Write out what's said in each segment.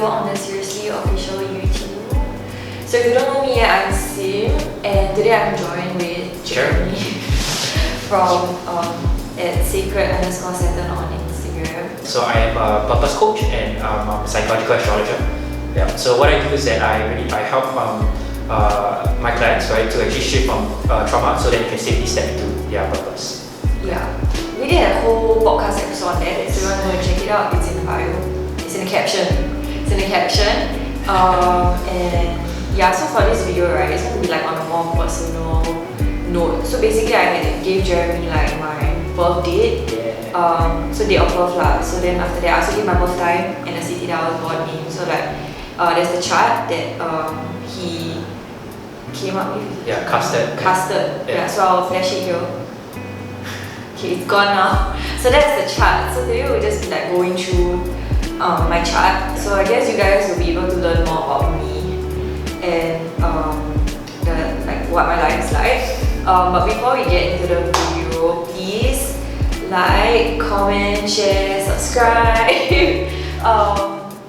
on the Seriously Official YouTube. So if you don't know me yet, I'm Sim, and today I'm joined with Jeremy from at sacred_Saturn on Instagram. So I am a purpose coach and I'm a psychological astrologer. Yeah. So what I do is that I help my clients, right, to actually shift from trauma so that they can safely step into their purpose. Yeah. We did a whole podcast episode on that, so if you want to go and check it out, it's in the bio. It's in the caption. And yeah, so for this video, right, it's going to be like on a more personal note. So basically, I gave Jeremy like my birth date. So date of birth lah. So then after that, I also gave my birth time and the city that I was born in. So like, there's the chart that he came up with. Yeah, casted. Yeah. So I'll flash it here. Okay, it's gone now. So that's the chart. So today we'll just be like going through my chart. So I guess you guys will be able to learn more about me and like what my life is like. But before we get into the video, please like, comment, share, subscribe. If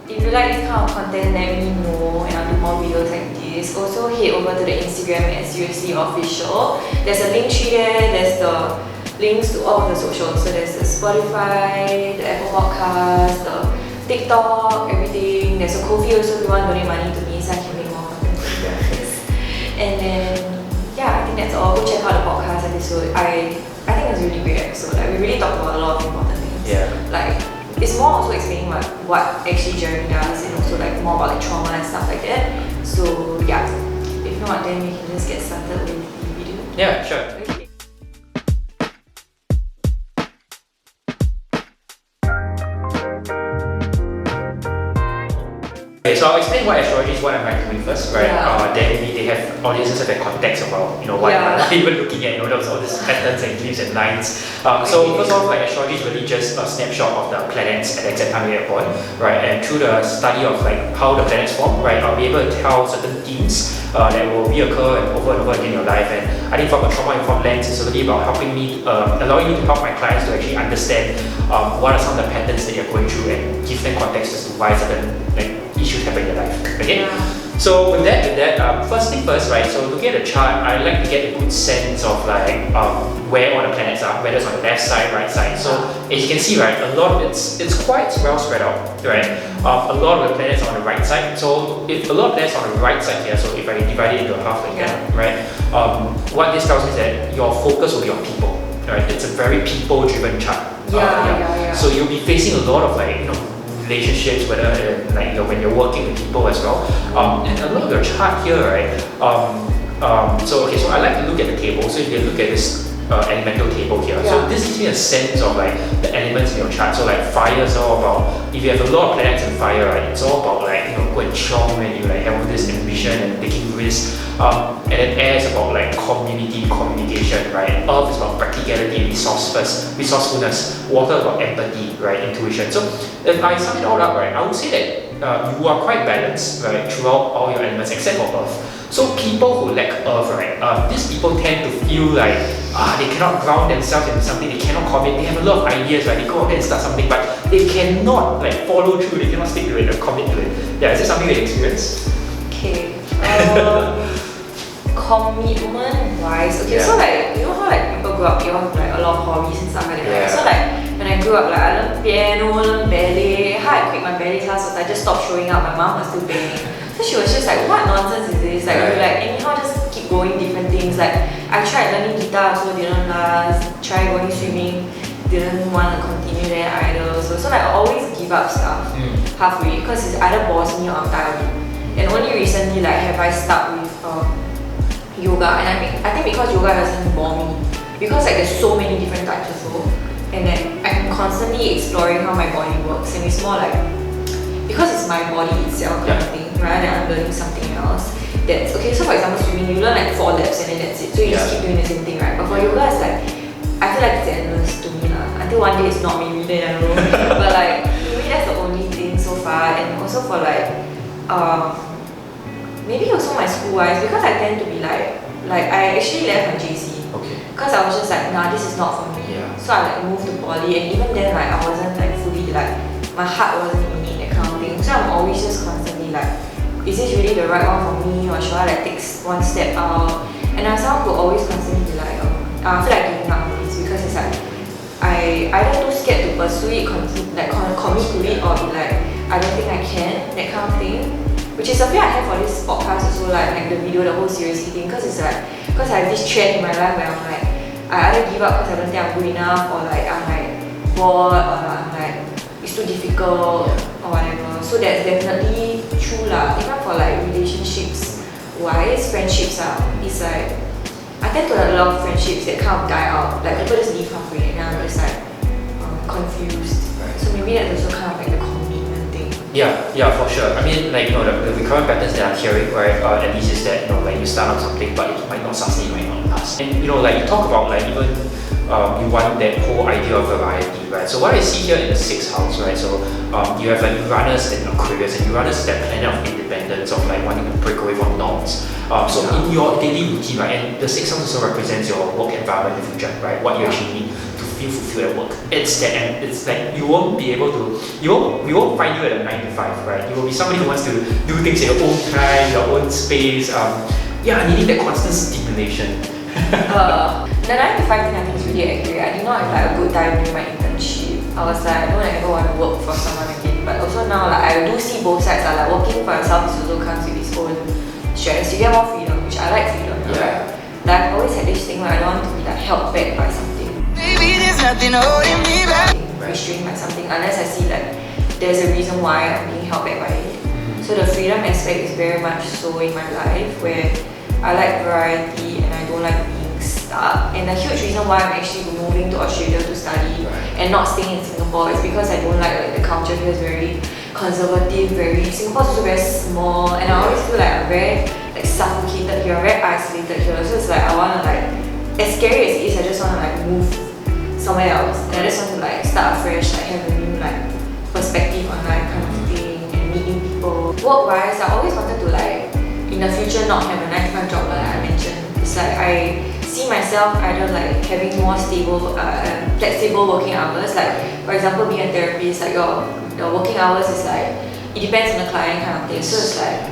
you like this kind of content, let me know and I'll do more videos like this. Also head over to the Instagram at SrslyAPodcast. There's a link tree there. There's the links to all of the socials. So there's the Spotify, the Apple Podcast, the TikTok, everything. There's a Ko-fi also if you want to donate money to me so I can make more content for you guys. And then yeah, I think that's all. Go check out the podcast episode. I think it was a really great episode. Like we really talked about a lot of important things. Yeah. Like it's more also explaining what actually Jeremy does and also like more about like trauma and stuff like that. So yeah, if not, then we can just get started with the video. Yeah, sure. Okay. Okay, so I'll explain what astrology is, what I'm doing first, right? Yeah. Then maybe they have audiences have a context about what I'm even looking at, all these patterns and glyphs and lines. So first of all, like astrology is really just a snapshot of the planets at the exact time we are born, right? And through the study of like how the planets form, right, I'll be able to tell certain themes that will reoccur and over again in your life. And I think from a trauma-informed lens, it's really about helping me, allowing me to help my clients to actually understand what are some of the patterns that you're going through and give them context as to why certain issues happen in your life. Okay? So with that, first thing first, right? So looking at the chart, I like to get a good sense of like where all the planets are, whether it's on the left side, right side. So as you can see, right, a lot of it's quite well spread out, right? A lot of the planets are on the right side. So if a lot of planets are on the right side here, so if I divide it into half like that, right? What this tells me is that your focus will be on people, right? It's a very people-driven chart. So you'll be facing a lot of like relationships, whether like when you're working with people as well. And a lot of your chart here, right? So I like to look at the table. So if you look at this elemental table here, so this gives me a sense of like the elements in your chart. So like fire is all about, if you have a lot of planets in fire, right, it's all about like go and chong and you like have all this ambition and taking risks. And then air is about like communication, right? Earth is about practicality, resourcefulness. Water is about empathy, right? Intuition. So if I sum it all up, right, I would say that you are quite balanced, right, throughout all your elements except for Earth. So people who lack Earth, right, these people tend to feel like they cannot ground themselves into something, they cannot commit, they have a lot of ideas, right, they go out there and start something, but they cannot like follow through, they cannot stick to it or commit to it. Yeah, is this something you experience? Okay. Commitment wise, okay, so like you know how like people grow up, you have like a lot of hobbies and stuff like that. Right? So like when I grew up, like I learned piano, learned ballet. How I quit my ballet class was I just stopped showing up. My mom was still paying. So she was just like, what nonsense is this? Like you like anyhow just keep going different things. Like I tried learning guitar, so didn't last. Tried going swimming, didn't want to continue there either. So like I always give up stuff halfway because it's either bores me or I'm tired of it. And only recently like have I stuck with yoga, and I think because yoga doesn't bore me, because like there's so many different types also, and then I'm constantly exploring how my body works, and it's more like because it's my body itself kind of thing, rather than I'm learning something else. That's okay. So for example, swimming, you learn like 4 laps and then that's it. So you just keep doing the same thing, right? But for yoga, it's like I feel like it's endless to me lah. Until one day it's not me, really, I don't know. But like to me, that's the only thing so far, and also for like maybe also my school wise, because I tend to be like I actually left my JC. Okay. Because I was just like, nah, this is not for me. So I like moved to poly, and even then like I wasn't like fully like my heart wasn't in it, that kind of of thing. So I'm always just constantly like, is this really the right one for me, or should I like take one step out? And I'm someone who always constantly be like, I feel like giving up on this because it's like I either too scared to pursue it, commit to it, or be like, I don't think I can, that kind of thing. Which is a fear I have for this podcast also, like the video, the whole seriously thing, because it's like, because I have this trend in my life where I'm like, I either give up because I don't think I'm good enough, or like I'm like bored, or I'm like, it's too difficult, or whatever. So that's definitely true lah. Even for like relationships wise, friendships it's like, I tend to have a lot of friendships that kind of die out. Like people just leave halfway and I'm just like confused. So maybe that's also kind of like the commitment thing. Yeah, for sure. I mean, like, the recurrent patterns that I'm hearing, right, at least is that, like you start on something but it might not sustain, it might not last. And like you talk about like even you want that whole idea of variety, right? So what I see here in the 6th house, right? So you have like Uranus and Aquarius, and Uranus is that planet of independence, of like wanting to break away from norms. So in your daily routine, right, and the 6th house also represents your work environment in the future, right? What you actually need to feel fulfilled at work. It's that, and it's like you won't be able to, we won't find you at a 9 to 5, right? You will be somebody who wants to do things in your own time, your own space. Needing that constant stimulation. The 9 to 5 thing I think is really accurate. I did not have like a good time during my internship. I was like, I don't ever want to work for someone again. But also now, like I do see both sides. Like working for yourself also comes with its own stress. You get more freedom, which I like freedom. Right? Like I've always had this thing where I don't want to be like held back by something. Maybe there's nothing holding me back. Restrained by something unless I see like there's a reason why I'm being held back by it. So the freedom aspect is very much so in my life where I like variety and I don't like being stuck. And the huge reason why I'm actually moving to Australia to study and not staying in Singapore is because I don't like the culture here is very conservative, Singapore's also very small, and I always feel like I'm very like suffocated here, very isolated here. So it's like I wanna like, as scary as it is, I just wanna like move somewhere else. And I just want to like start afresh, like have a new like perspective on life kind of thing and meet new people. Work-wise, I always wanted to like in the future not have a 9 to 5 job like I mentioned. It's like I see myself either like having more stable, flexible working hours. Like for example, being a therapist, like your working hours is like, it depends on the client kind of thing. So it's like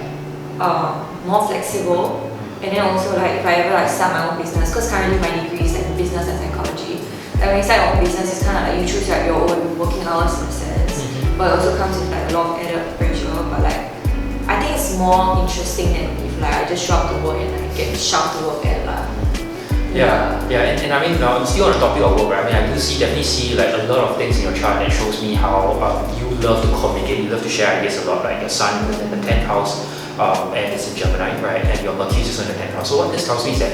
more flexible. And then also like if I ever like start my own business, because currently my degree is like business and psychology. Like when you start your own business, it's kind of like you choose like your own working hours in a sense. But it also comes with like a lot of added pressure. But like I think it's more interesting than if like I just show up to work and like get shoved to work at like. And I mean, still on the topic of work, right? I mean, I do definitely see like a lot of things in your chart that shows me how you love to communicate, you love to share ideas a lot. Like your sun is in the 10th house, and it's in Gemini, right? And your Mercury is also in the 10th house. So what this tells me is that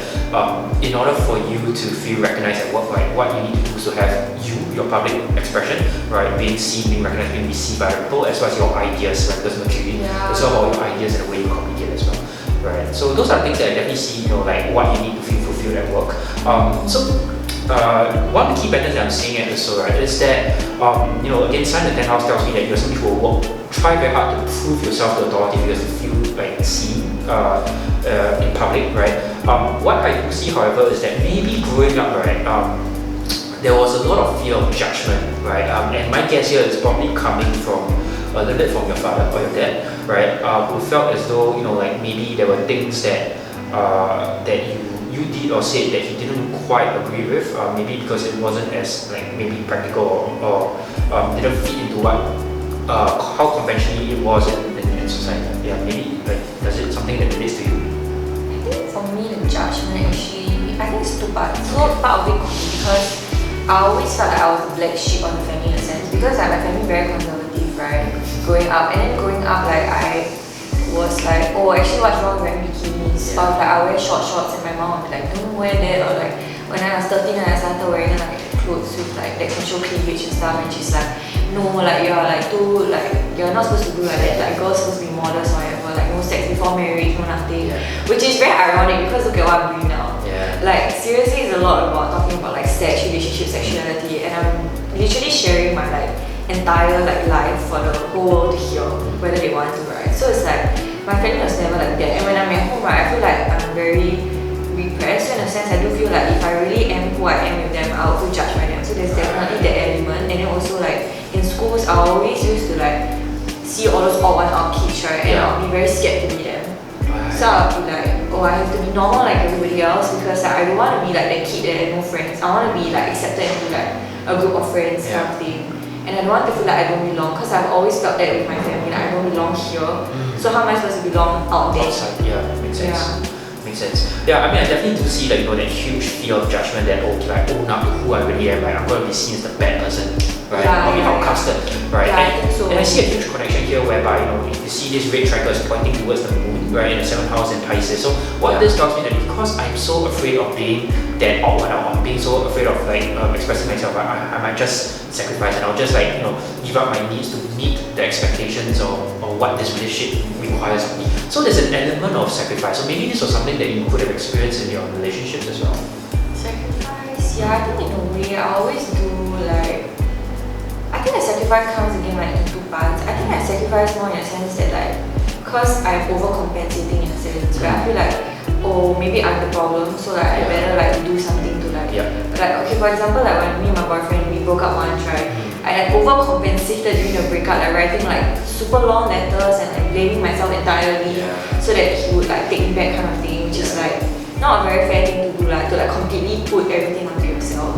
in order for you to feel recognized at work, right, what you need to do is to have your public expression, right, being seen, being recognized, being received by people, as well as your ideas, right? Because Mercury is all about your ideas and the way you communicate as well. Right. So those are things that I definitely see, like what you need to feel fulfilled at work. One of the key patterns that I'm seeing at also, right, is that again, sign the 10th house tells me that you're somebody who will try very hard to prove yourself to authority figures to feel like seen in public, right? What I do see, however, is that maybe growing up, right, there was a lot of fear of judgment, right? And my guess here is probably coming from a little bit from your father or your dad, right? Who felt as though like maybe there were things that that you did or said that he didn't quite agree with, maybe because it wasn't as like maybe practical or didn't fit into what how conventionally it was in society. Yeah, maybe like does it something that relates to you? I think for me the judgment actually, I think it's two parts. So part of it could be because I always felt like I was a black sheep of the family in a sense, because like my family very conservative, right? Growing up, and then growing up like I was like, oh actually what's wrong with wearing bikinis? Or like I wear short shorts and my mom would be like, don't wear that. Or like when I was 13 and I started wearing like clothes with like that can show cleavage and stuff, and she's like, no, like you're like too like you're not supposed to do like that. Like girls supposed to be modest or whatever. Like no sex before marriage, no nothing. Which is very ironic because look at what I'm doing now. Like seriously, it's a lot about talking about like sex, relationship, sexuality, and I'm literally sharing my like entire like life for the whole world to hear, whether they want to, right? So it's like my family was never like that, and when I'm at home, right, I feel like I'm very repressed. So in a sense, I do feel like if I really am who I am with them, I'll feel judged by them. So there's definitely that element, and then also like in schools, I always used to like see all those very scared to be them. So I'll be like, oh, I have to be normal like everybody else because like, I don't want to be like that kid that had no friends. I want to be like accepted into like a group of friends kind of thing. And I don't want to feel like I don't belong because I've always felt that with my family, like I don't belong here. So how am I supposed to belong out there? Outside, makes sense. Makes sense. Yeah, I mean, I definitely do see like, that huge fear of judgment that, okay, like, own up to who I really am, right? I'm going to be seen as the bad person, right? I'll be outcasted, right? Yeah, I think so. And I see a huge connection here whereby, if you see this red triangle is pointing towards the moon, right, in the 7th house in Pisces. So what this tells me that because I'm so afraid of being that odd one out, I'm being so afraid of like expressing myself, I might just sacrifice and I'll just like, give up my needs to meet the expectations or what this relationship requires of me. So there's an element of sacrifice. So maybe this was something that you could have experienced in your relationships as well. Sacrifice? Yeah, I think in a way I always do like, I think the sacrifice comes again like in 2 parts. I think I sacrifice more in a sense that like, because I'm overcompensating in a sense where I feel like, oh, maybe I'm the problem, so like I better like do something to like, like okay, for example, like when me and my boyfriend we broke up once, right? I like overcompensated during the breakup, like writing like super long letters and like blaming myself entirely so that he would like take me back kind of thing, which is like not a very fair thing to do, like to like completely put everything onto yourself.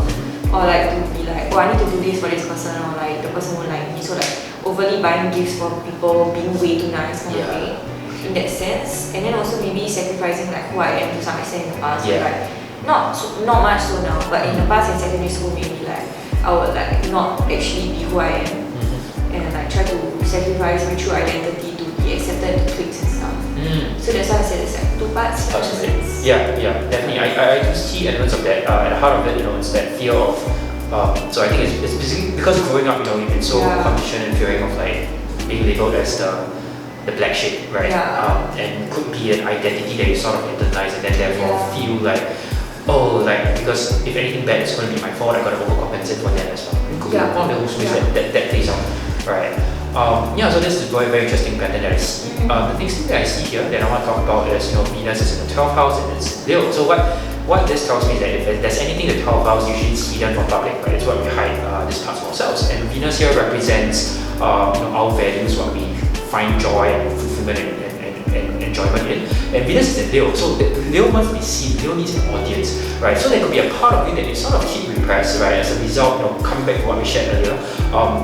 Or like to be like, oh, I need to do this for this person, or like the person won't like me, so like overly buying gifts for people, being way too nice kind of thing in that sense. And then also maybe sacrificing like who I am to some extent in the past, like not much so now, but in the past in secondary school maybe like I would like not actually be who I am and like try to sacrifice my true identity to be accepted into cliques and stuff. So that's why I said it's like 2 parts. Yeah, definitely. I do see elements of that. At the heart of it, it's that fear of. So I think it's basically because growing up, you've been so conditioned and fearing of like being labeled as the black sheep, right? And could be an identity that you sort of internalize and then therefore feel like, oh, like because if anything bad is going to be my fault, I got to overcompensate for that as well. It could be one of those ways that plays out, right? So this is a very, very interesting pattern that I see. The next thing that I see here that I want to talk about is, Venus is in the 12th house and it's in Leo. So what this tells me is that if there's anything in the 12th house, usually it's hidden from public, right? It's what we hide this parts of ourselves. And Venus here represents, our values, what we find joy and fulfillment and enjoyment in. And Venus is in Leo, so Leo must be seen. Leo needs an audience, right? So there could be a part of you that you sort of keep repressed, right? As a result, coming back to what we shared earlier,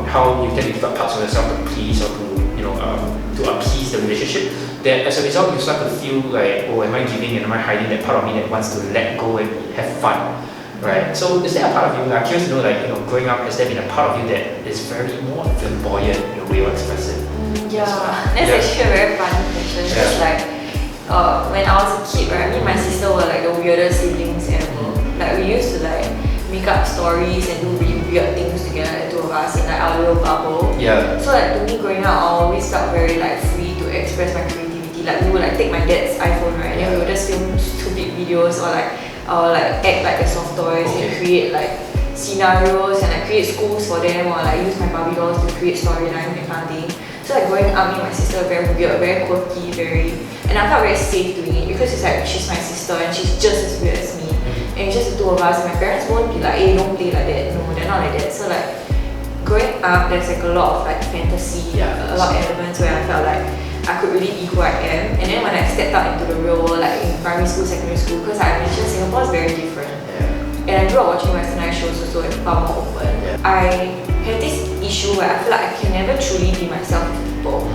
how you tend to give up parts of yourself to please or to appease the relationship. That as a result, you start to feel like, oh, am I giving and am I hiding that part of me that wants to let go and have fun, right? So is there a part of you, I'm curious to know, like, growing up, has there been a part of you that is very more flamboyant in the way you express it? That's actually a very funny question. Because like, when I was a kid, right, me and my sister were like the weirdest siblings ever. Like we used to like make up stories and do really weird things together, the 2 of us in like our little bubble. So like to me growing up, I always felt very like free to express my creativity. Like we would like take my dad's iPhone, right, and then we would just film stupid videos or like act like the soft toys and create like scenarios and like create schools for them or like use my Barbie dolls to create storylines and kind of thing. So like growing up, me and my sister were very weird, very quirky, and I felt very safe doing it because it's like she's my sister and she's just as weird as me. And it's just the 2 of us, and my parents won't be like, hey, don't play like that. No, they're not like that. So like growing up, there's like a lot of like fantasy, a lot of elements where I felt like I could really be who I am. And then when I stepped out into the real world, like in primary school, secondary school, because I mentioned Singapore is very different. And I grew up watching westernized shows also and far more open. I had this issue where I feel like I can never truly be myself with people.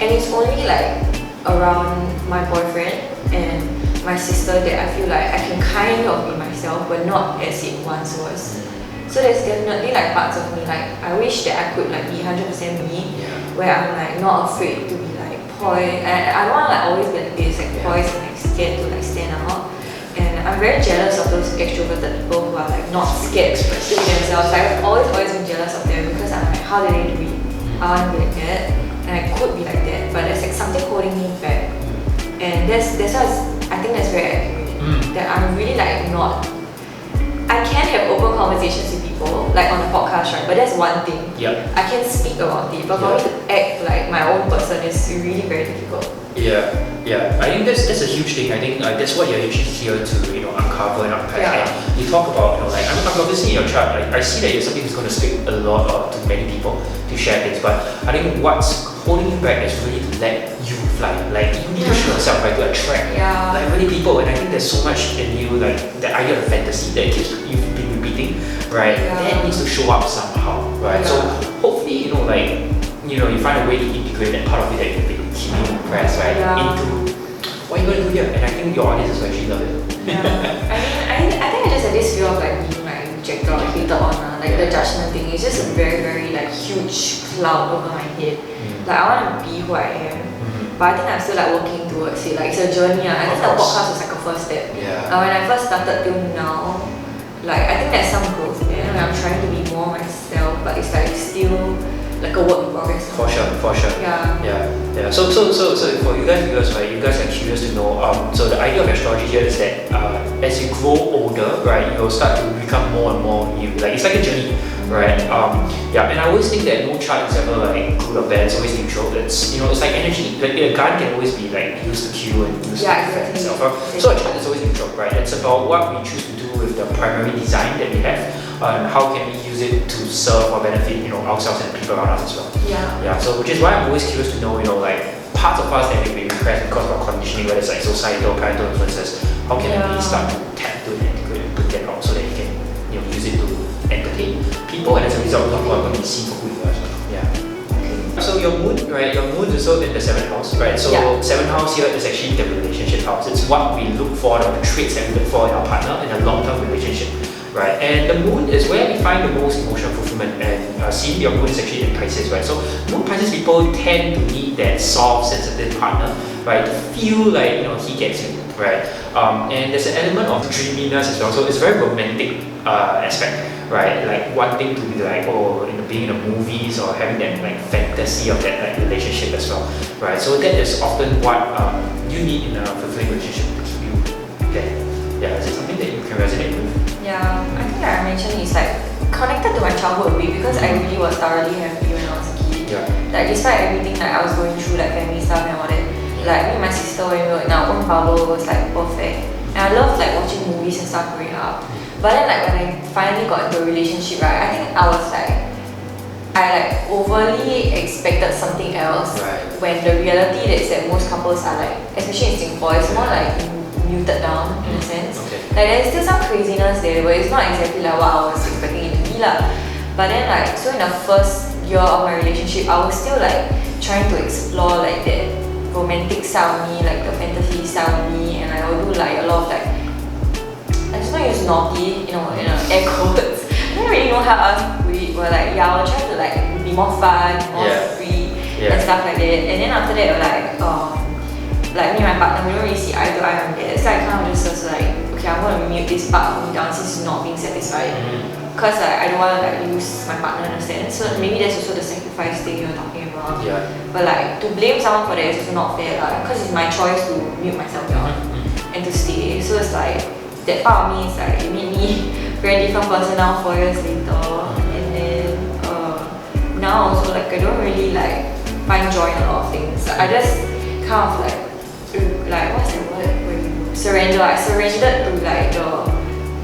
And it's only like around my boyfriend and my sister that I feel like I can kind of be myself, but not as it once was. So there's definitely like parts of me, like I wish that I could like be 100% me, where I'm like not afraid to be like poised. I don't want to like always be like this, like poised and like scared to like stand out. And I'm very jealous of those extroverted people who are like not scared to be themselves. I've always been jealous of them because I'm like, how did they do it? I want to be like that, and I could be like that, but there's like something holding me back. And that's why I think that's very accurate. That I'm really like not. I can have open conversations with people, like on a podcast, right? But that's one thing. I can speak about it, but for me to act like my own person is really very difficult. I think that's a huge thing. I think that's what you're actually here to uncover and unpack. And you talk about like I'm obviously in your chart. I see that you're somebody who's going to speak a lot to many people to share things. But I think what's holding you back is really to let you fly. Like you need to show yourself, right, to attract like really people. And I think there's so much in you, like the idea of fantasy that keeps you've been repeating, right? That needs to show up somehow, right? So hopefully, you find a way to integrate that part of it that you've been keeping impressed, right, into what you're gonna do here. And I think your audience will actually love it. I think I just had this fear of like being like rejected or hated on, like the judgment thing. It's just a very, very like huge cloud over my head. Like I want to be who I am, but I think I'm still like working towards it. Like it's a journey. I think the podcast was like a first step. When I first started till now, like I think there's some growth there. Like, I'm trying to be more myself, but it's like still like a work in progress. For sure. Yeah. So for you guys, right, you guys are curious to know. So the idea of astrology here is that as you grow older, right, you'll start to become more and more you. Like it's like a journey, right? And I always think that no chart is ever like good or bad. It's always neutral. It's it's like energy. Like a gun can always be like used to kill and used to defend itself. So a chart is always neutral, right? It's about what we choose to do with the primary design that we have, and how can we use it to serve or benefit ourselves and people around us as well. So which is why I'm always curious to know like parts of us that may be repressed because of our conditioning, whether it's like societal, parental influences. How can we start to tap to and integrate and put that out so that you can use it to entertain people, and as a result, people are going to be seen for who you are as well. So your moon, right? Your moon is also in the 7th house, right? So 7th house here is actually the relationship house. It's what we look for, the traits that we look for in our partner in a long-term relationship, right? And the moon is where we find the most emotional fulfillment. And seeing your moon is actually in Pisces, right? So moon Pisces people tend to need that soft, sensitive partner, right? To feel like he gets you, right? And there's an element of dreaminess as well. So it's a very romantic aspect, right? Like wanting to be like being in the movies or having that like fantasy of that like relationship as well, right? So that is often what you need in a fulfilling relationship to keep you there. Is it something that you can resonate with? I think like I mentioned it's like connected to my childhood a bit because I really was thoroughly happy when I was a kid. Like despite everything like I was going through like family stuff and all that, like me and my sister when we were in our own bubble was like perfect. And I loved like watching movies and stuff growing up. But then like when I finally got into a relationship, right, I think I like overly expected something else when the reality is that most couples are like, especially in Singapore, it's more like muted down in a sense. Like there's still some craziness there, but it's not exactly like what I was expecting it to be lah. But then like, so in the first year of my relationship, I was still like trying to explore like that romantic side of me, like the fantasy side of me, and I will do like a lot of like, I just want to use naughty, in air quotes. I don't really know how else to put it, but like I'll try to like be more fun, more free, and stuff like that. And then after that, like me and my partner, we don't really see eye to eye on that. So I kind of just was like, okay, I'm going to mute this part of me down since it's not being satisfied. Because like, I don't want to like lose my partner in a sense. So maybe that's also the sacrifice thing you're talking about. But like to blame someone for that is also not fair, because it's my choice to mute myself down and to stay. So it's like that part of me is like it made me a very different person now 4 years later. And then now also like I don't really like find joy in a lot of things. I just kind of like what's the word when you surrender? I surrendered to like the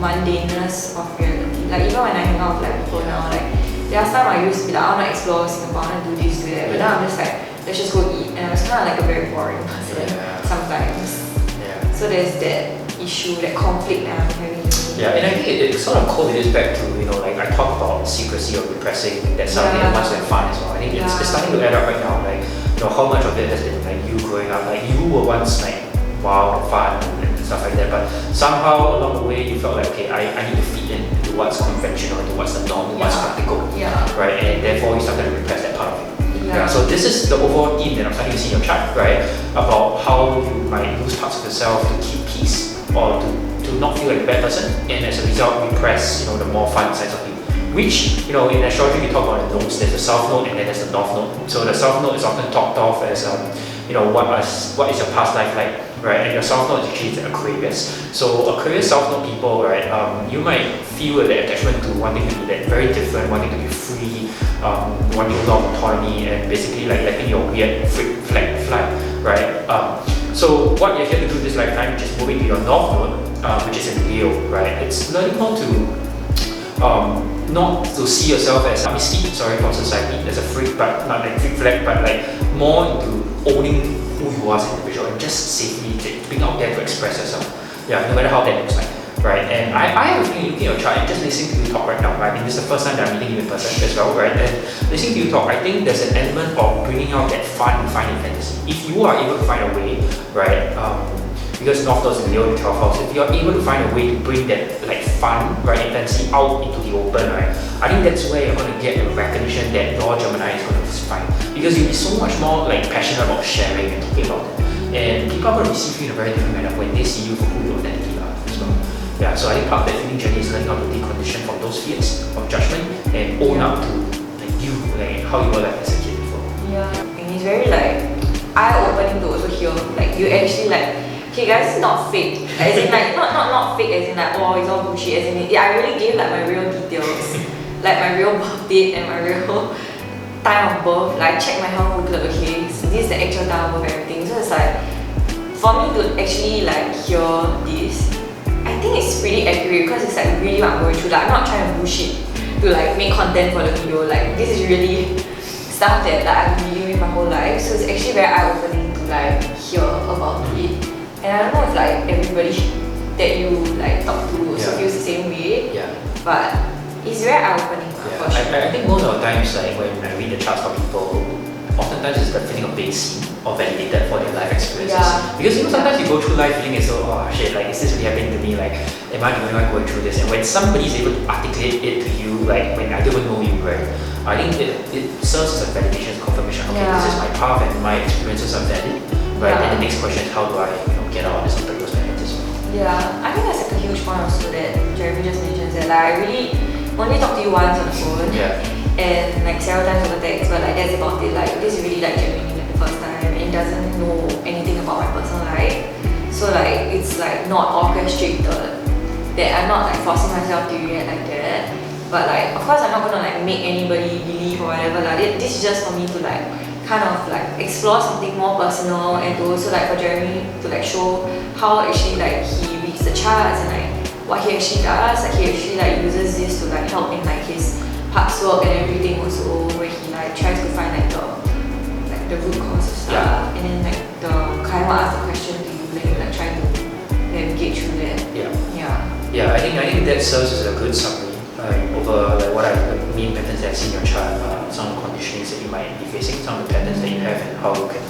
mundaneness of reality. Like even when I hang out with like people now, like last time I used to be like, I want to explore Singapore, I want to do this, do that. But now I'm just like, let's just go eat. And I was kind of like a very boring person sometimes. So there's that issue, that conflict that I'm having. And I think it sort of correlates back to like I talk about secrecy or repressing that something that wants to have fun as well. I think it's starting to add up right now. Like how much of it has been like you growing up. Like you were once like wild and fun and stuff like that, but somehow along the way you felt like okay, I need to fit in to what's conventional, to what's the norm, to what's practical, right? And therefore you started to repress that part of it. So this is the overall theme that I'm starting to see in your chart, right? About how you might lose parts of yourself to keep peace or to not feel like a bad person, and as a result repress the more fun sides of you. Which in astrology we talk about the nodes. There's the south node and then there's the north node. So the south node is often talked of as what is your past life like, right? And your south node is actually Aquarius. So Aquarius south node people, right? You might feel the attachment to wanting to be that very different, wanting to be free, wanting a lot of autonomy, and basically like letting your weird freak flag fly, right? So what you're here to do this lifetime, which is moving to your north node, which is in Leo, right? It's learning how to not to see yourself as a mystique, sorry, from society, as a freak, but not like freak flag, but like more into owning who you are as an individual and just safely being out there to express yourself. Yeah, no matter how that looks like. Right, and I have a feeling looking at your chart and just listening to you talk right now, right? I mean, this is the first time that I'm meeting you in person as well, right? And listening to you talk, I think there's an element of bringing out that fun and finding fantasy. If you are able to find a way, right, because North Node is in Leo in 12th house, if you're able to find a way to bring that like fun, right, and fantasy out into the open, right, I think that's where you're going to get the recognition that your Gemini is going to find. Because you'll be so much more like passionate about sharing and talking about it. And people are going to receive you in a very different manner when they see you for who you authentically are as well. Yeah, so I think part of that feeling journey is learning how to decondition from those fears of judgment and own up to like you, like how you were like as a kid before. Yeah, and it's very like eye-opening to also hear like you actually like, okay guys, it's not fake. As in like not fake as in like oh it's all bullshit, as in I really gave like my real details. Like my real birth date and my real time of birth. Like I check my health booklet, okay, so this is the actual time of birth, everything. So it's like for me to actually like hear this, I think it's pretty accurate because it's like really what I'm going through. Like I'm not trying to bullshit to like make content for the video. Like this is really stuff that like I've been dealing with my whole life. So it's actually very eye-opening to like hear about it. And I don't know if like everybody that you like talk to also feels the same way. Yeah. But it's very eye-opening for sure. I think most of the times like when I read the charts of people, oftentimes it's the feeling of being seen or validated for their life experiences. Yeah. Because you know sometimes you go through life feeling as though, oh shit, like is this really happening to me? Like am I the only one going through this? And when somebody is able to articulate it to you, like when I don't even know you, right? I think it serves as a validation, confirmation. Okay, this is my path and my experiences are valid, right? And the next question is how do I, get out of this and break those patterns as well? Yeah, I think that's like a huge point also that Jeremy just mentions that like I really only talk to you once on the phone. Yeah. And like several times over text, but like that's about it. Like this is really like genuinely like the first time and doesn't know anything about my personal life. So like it's like not orchestrated, that I'm not like forcing myself to react like that. But like of course I'm not gonna like make anybody believe or whatever. Like this is just for me to like kind of like explore something more personal and to also like for Jeremy to like show how actually like he reads the charts and like what he actually does. Like he actually like uses this to like help in like his parts work and everything also, where he like tries to find like the root cause of stuff, and then like the kind of ask the question to you, like you like try to navigate through that. Yeah, I think that serves as a good summary over like what the main patterns that I see in your chart, some of the conditionings that you might be facing, some of the patterns that you have, and how you can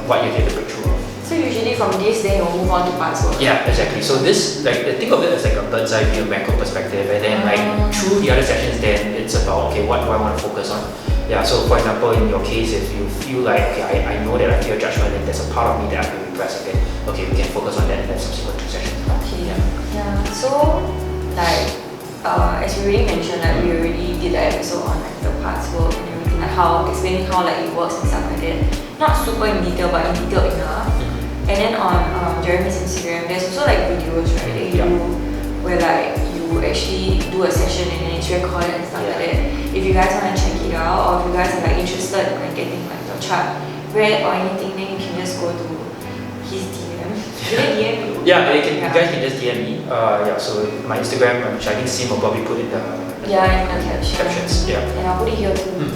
what you get the breakthrough of. So usually from this, then you'll move on to parts work. Yeah, exactly. So this, like, think of it as like a bird's eye view, macro perspective, and then like through the other sessions, then it's about okay, what do I want to focus on? Yeah. So for example, in your case, if you feel like okay, I know that I feel judgment, and there's a part of me that I'm going to repress. Okay, we can focus on that in the subsequent two sessions. Okay. Yeah. So like as we already mentioned, like we already did an episode on like the parts work and everything, like how explaining how like it works and stuff like that. Not super in detail, but in detail enough. And then on Jeremy's Instagram, there's also like videos, right? That you do where like you actually do a session and then it's recorded and stuff like that. If you guys want to check it out, or if you guys are like interested in like getting like your chart read or anything, then you can just go to his DM. Did they DM you? Yeah, you guys can just DM me. So my Instagram, which I think Sim will probably put in the in the captions. Yeah. And I'll put it here too.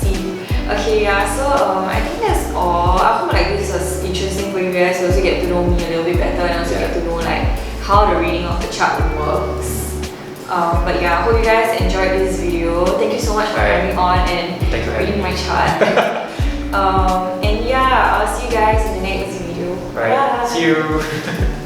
See. Okay, so I think that's all. I hope like this was interesting for you guys to also get to know me a little bit better and also get to know like how the reading of the chart works. But yeah, I hope you guys enjoyed this video. Thank you so much for coming on and reading my chart. And yeah, I'll see you guys in the next video. Bye. See you.